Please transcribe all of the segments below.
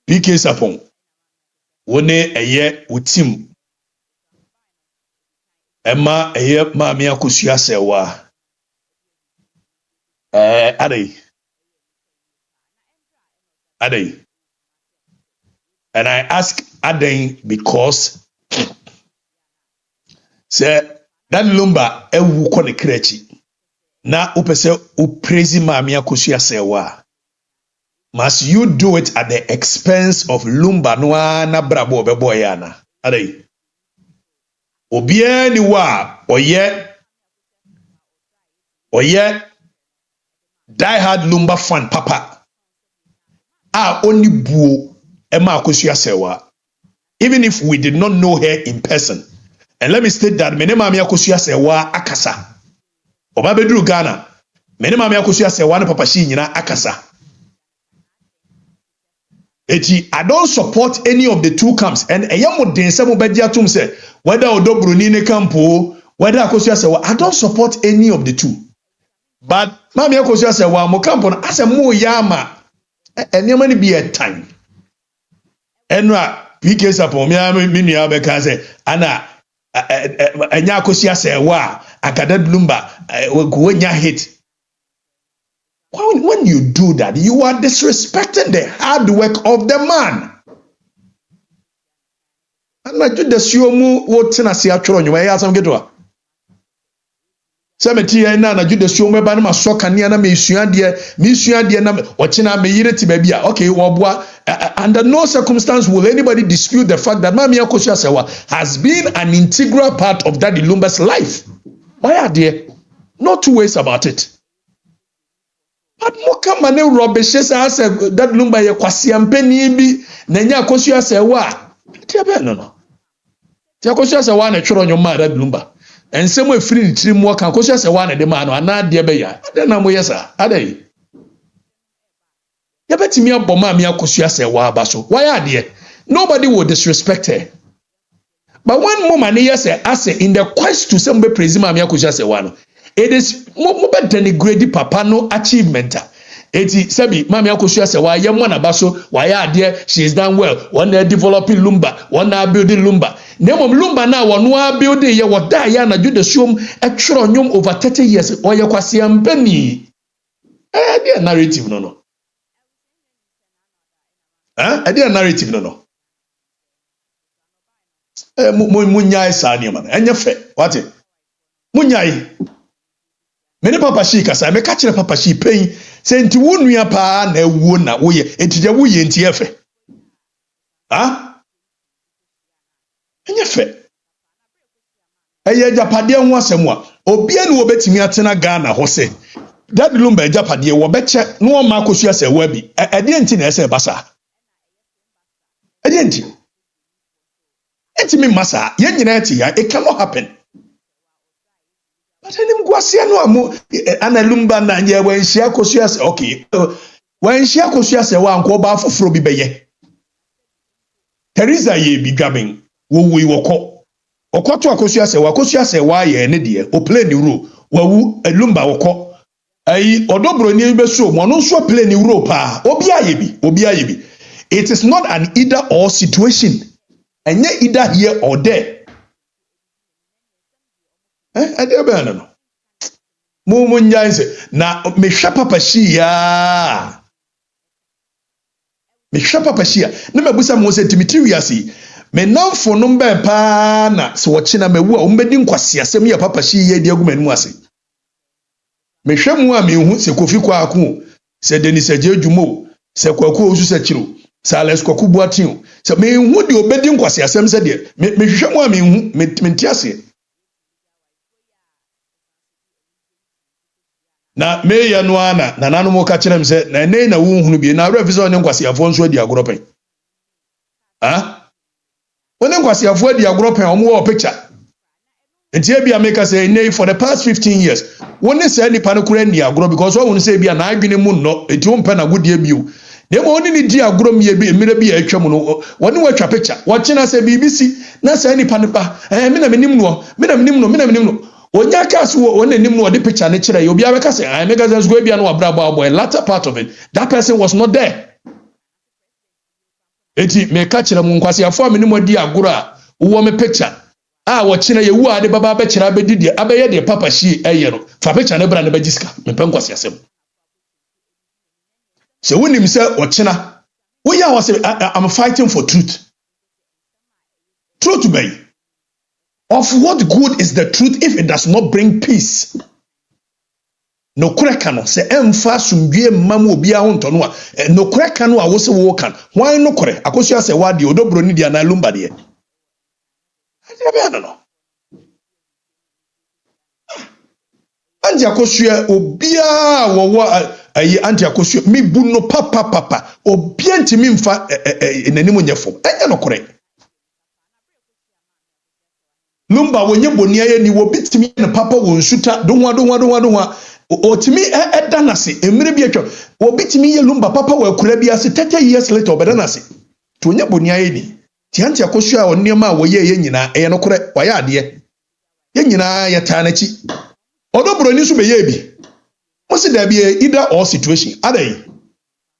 PK Sapon wone eye utim Emma eye Mami Akosua Serwaa Ade and I ask Ade because say that Lumba ewu ko ne krechi na upese upraise Mami Akosua Serwaa. Must you do it at the expense of Lumba noa na brabo beboyana? Ade. Obie ni wa oye die hard Lumba fan papa. Only buo Emma Akosua Serwaa. Even if we did not know her in person. And let me state that mene Mami Akosua Serwaa akasa. Oba bedru Ghana. Mene Mami Akosua Serwaa na papa Shee nyina akasa. I don't support any of the two camps. And say whether Odobroni ne campo, whether Akosua Serwaa, I don't support any of the two. But Mami Akosua Serwaa mo campo as a mo yama and you be a time. And PK Sapon me abeka say ana enya Akosua Serwaa akadad Lumba wenya hit. When you do that, you are disrespecting the hard work of the man. And I do the siomu what na si atworo nyuma ya asam gedwa. Semeti ya na do the siomu ba na masoka ne na mesua de na ochina me yire ti ba bia. Okay, wobua under no circumstance will anybody dispute the fact that Mami Akosua Serwaa has been an integral part of Daddy Lumba's life. Why are there? No two ways about it. But moka mane rubbish as that Lumba ye Kwasiasem bi na nya Akosua Serwaa. Ti abe no. Ti Akosua Serwaa na tworo nyoma that Lumba. Ensem afiri ni tiri mu ka Akosua Serwaa na de ma no ana de be ya. Ade na mo yesa. Ade. Ya betimi abom Mami Akosua Serwaa ba so. Why ade? Nobody will disrespect her. But when mama ne yesa as in the quest to some be praise Mami Akosua Serwaa no. It is more denigrate papa no achievement. Eti sebi Mami Akosua Serwaa ye mo na baso why there she is done well. One developing Lumba, one building Lumba. Name Lumba na one building ye what die ya na do the show extra nyom over 30 years or ye Kwasiasem penny. Their narrative no. Their narrative no. Munyai sa ni man. Enye fe. What it? Munyai. Mene papa Shee kasa me ka kire papa Shee pen se nti wonua pa na ewuo na wo ye etije wo ye nti efe enye fe eye japade ho asem a obi ane wo betimi atena Ghana ho se that Lumba japade wo beche no ma Akosua Serwaa bi ede nti na ese basa ede nti etimi masa ye nyina eti ya it cannot happen. But him Gwasia no amu ana Lumba na nye when Shee Akosua Serwaa okay when Shee Akosua Serwaa nko ba foforo bi beye Teresa ye bi dwaben wo woko okoto Akosua Serwaa ye ne de o play ni ro wawu Lumba woko ayi odobroni be so mo no so play ni ro pa obi aye bi it is not an either or situation enye either here or there. No. Mumu nyanse na me hwa papa Shee ya. Me hwa papa Shee na mabusa mo se timiti wiase. Me namfo no mbe pa na se wo kina mewu a umbedi Kwasiasem ya papa Shee ye di agumanu ase. Me hwa mu a me hu se Kofi Kwaku, se Denis Adjumo, se Kwaku Osu se Chiro, se Alex Kwaku Boatin. Se me hu di obedi Kwasiasem se de. Me hwa mu a me hu me ntiase. Na me ya no ana na nanu mo ka kire me se na ne na wo hunu bi na refiso on Kwasiafo nso adi agoropen When Kwasiafo adi agoropen omo wo picture enti e bia make say nay for the past 15 years won say nipa no kura ni agoro because won say bia na adwene mu no enti wo mpa na godie bio na mo oni ni di agoro me bi emire bi atwa mu no woni watwa picture wo kina say BBC na say nipa ne ba me na menim no Onya kasi wo nim no the picture ne kire obi abeka say I make sense go bia no abrabo boy latter part of it that person was not there. eti me ka kire mu Kwasiafo a me ni mo di agoro a wo me picture a wo kire ye wu ade baba be kire abedi de abeye de papa Shee eye no fa picture ne bra ne bagiska me pen Kwasiasem se wonim se wo kina wo ya wo se I'm fighting for truth be of what good is the truth if it does not bring peace no kureka no se emfa sumdue mam obi a honto no a no kureka no a wo se wo kan wan no kore Akosua Serwaa de odobro ni dia na Lumba de no anti Akosua obi a wo ayi anti Akosua mi bu no papa obi antimi mfa nanim nyefo enye no kore Lumba wonye boni aye ni wo bitimi ne papa won suta donwa otimi edanase emire bi atwa wo bitimi ye Lumba papa wa kura bi ase 30 years later obedanase to onye boni aye ni ti anti Akosua onema wo ye nyina eye no kore wa ya ade ye nyina ye ta na chi odobro ni so be ye bi mo se da bi either or situation adai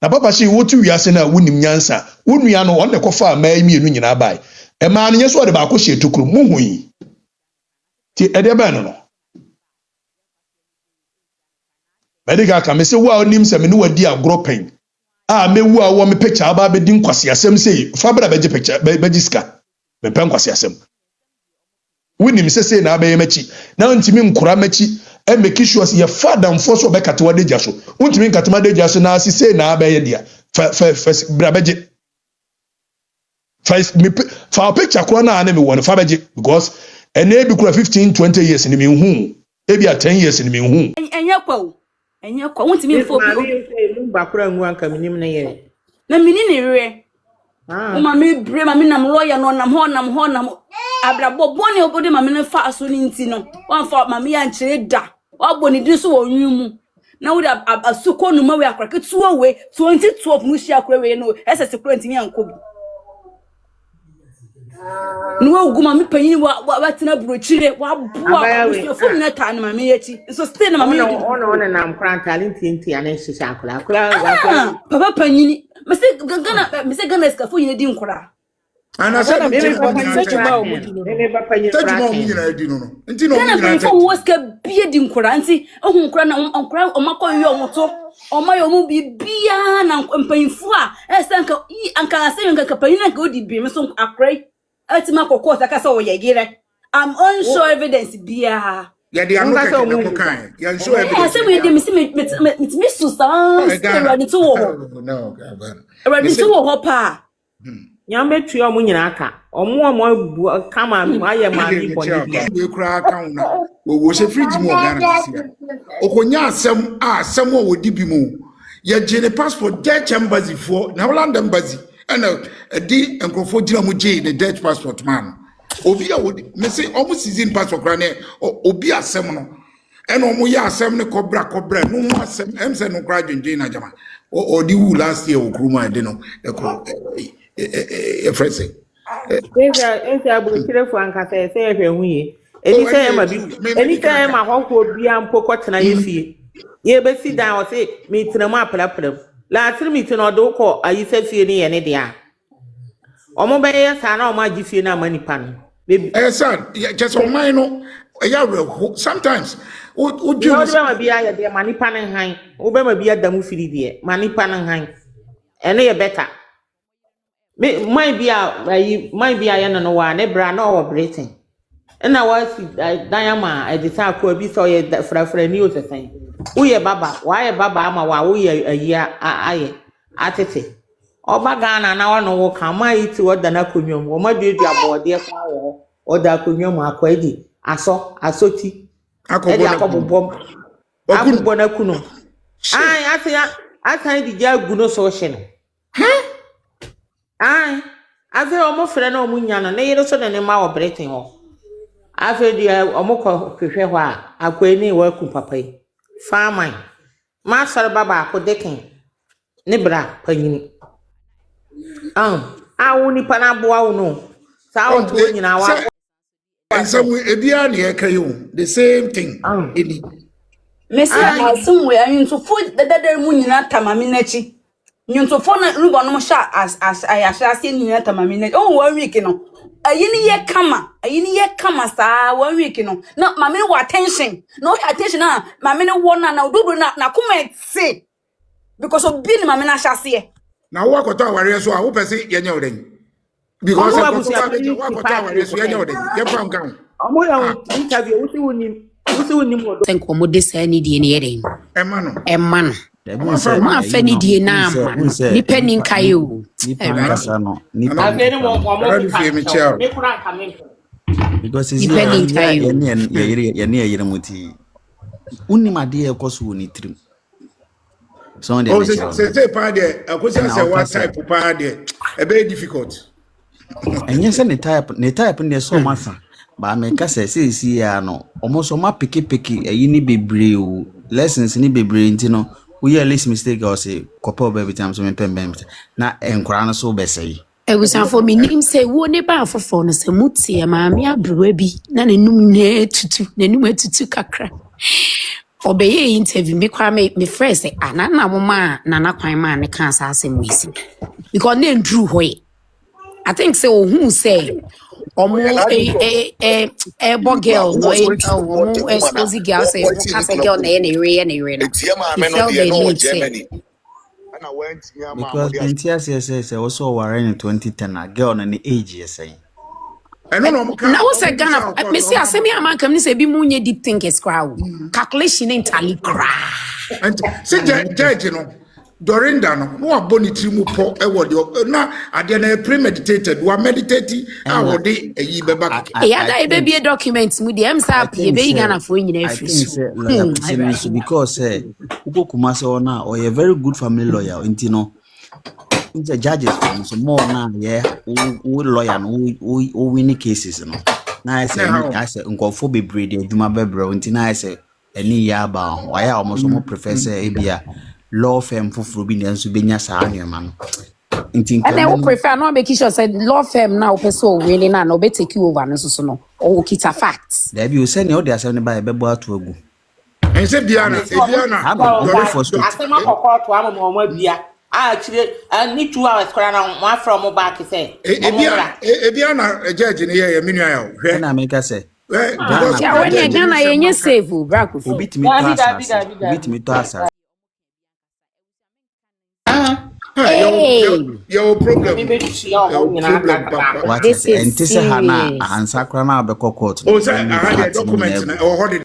na papa Shee wo tu wiase na wonim nyansa wonua no on ne kofa mai mienu nyina bai e ma no nyeso de ba ko hye tokuru mu hui ti ede ba no medical ka me se wo a onim se me no wadi agro pen a me wu a wo me picture aba be din Kwasiasem sei fa bra beje picture bejiska me pen Kwasiasem wonim se na abaye machi na ntimi nkura machi e make sure ye father mfoso be katewa deja so ntimi nkatema deja so na asise na abaye dia fa bra beje fa picture ko na me won fa beje because ene bi kura 15-20 years ni me hu e bi 10 years ni me hu enye kwa wontimi mfo bi Lumba kura ngu anka minim na ye na minini re uma me bre ma me nam lawyer no nam ho abrabo boni obode ma me ne fa aso ni nti no wan fa ma me ya nchire da oboni di so wo nwumu na wo da asuko no ma we akra ketuo we 2012 mu shi akra we no ss kura ntimi anko bi no uguma me panyin wa tena brochire wa bua fo na ta na ma me yachi so stay na ma me ono na mkran talent nti ana hihya akra papa panyin me se gana skafo yin di nkura ana sana me sejuma o mudi no me papa yin sejuma o mudi na edi no nti no mudi na fo wo ska bie di nkura nti ohun nkura na nkura o makọ yo moto o mayo mu bia na mpanyinfo a esanka anka asen nka panyin nka odi bi me so akrai atima kokko saka so ye gire I'm unsure evidence bia ya di anu ka ko kan ya unsure evidence say we dey me susan ready to wo no ready to wo pa nyambe tuo mu nyina aka omo kama aye ma ni boni we kura kan na wo se fridge mu Ghana sia okonya asem o wodi bi mu ya jene passport Dutch embassy for na Holland embassy and di enkrofo gira mu je the Dutch passport man obi a wodi me say omo season passport kra ne obi asem no and omo ya asem ne kobra no mo asem emse no kra dwendwen na jama o di wu last year okruma de no e frese esa abu kirefo anka say ehwe ye anytime ma hokko bia mpoko tena yefie ye be si dan o say me tena ma plaplam la tiri mi tena do ko ayise fie ne ye ne dia omo be ye sa na o ma gifie na manipa no son just on mine no ya sometimes o do ma bia ye de manipa ne han o be ma bia damu firi de manipa ne han ene ye better me my bia ye no wa ne bra na o Britain na wa si dayama edita ko bi so ye frafra ni o sesan uye baba wa ye baba ama wa uye ayia aye atete oba Ghana na wa no wo kan mai ti wo dana konwom wo ma dudu abode kwa wo o da konwom akwadi asoti akobobom akubbo na kunu ai atan di ja guno so hye no ai ave o mo frɛ na o munya no ne yere so ne ma wo Britain ho ave di o mo ko hwehwe ho a akwani wa ku papa yi farming ma sar baba ko deken ne bra panyini awuni pana boa wo no sa o to nyina wa and some ebia na ye kayo the same thing any me say asum we ayin so fu dadar mu nyina tamami nachi Nyuntofo na Lumba no sha as ayasha se ni ata mami na 1 week no ayini ye kama saa 1 week no na mami no attention no attention na mami no wona na ododo na comment say because of being mami na hyase na wo akoto aware so a wo pese yenye oden because akoto aware so yenye oden ye fam kan omo ya interview wusi wonim odo think omo de say ni die ne yeden emma no ma fa ni die na ama ni pani nkae o ni pa afeni mo me kura nka because is ye muti unimade e koso ni trim so dey say pa dey Akosua what type pa dey e be difficult enye say ne type ne so masa ba me ka say ya no omoso ma piki eyi ni bebre o lessons ni bebre ntino we are less mistake or say couple baby time so me pem na enkora no so be say egusan for me nim say wo ne ba afofo no say mutie ma me abrewa bi na nenum ne tutu kakra obeye interview me kwa me friend say anana mama nana kwan ma ne kan sa asem wisi because na ndru hoye I think say who say omo girl no omo expose girl say cast girl na ere no because NTS say also were in 2010 a girl na age you say na wo say Ghana me see asemi amanka me say bi mu nye deep thinkers crowd calculation in tally cra and say judge no Dorinda no aboni trimu po e wo na ade na premeditated wa meditate a wo de eyi beba ya da e be document mu de msap e be Ghana for nyina afiri because uko kumase ona o a very good family lawyer ntino the judges from so more na we lawyer no we win cases no na I say nkofo bebre de aduma bebre ntino I say eni ya ba why almost more professor ebia law firm fufuru bi nso benya saa anwema no ntin and I prefer no make sure said law firm now person really na no be take you over no so no o kita facts there be you say ne o dey asem ne ba e be bo ato agu en se biana asema kokko to amoma bia a kire ni 2 hours kora na one from back say biana judge ne ye menu ya hwe na make say ya when Ghana yenye save braku obitimi to asa your problem. What is it? And this is Hana and Sakra now be court. Oh, sir, I had a document.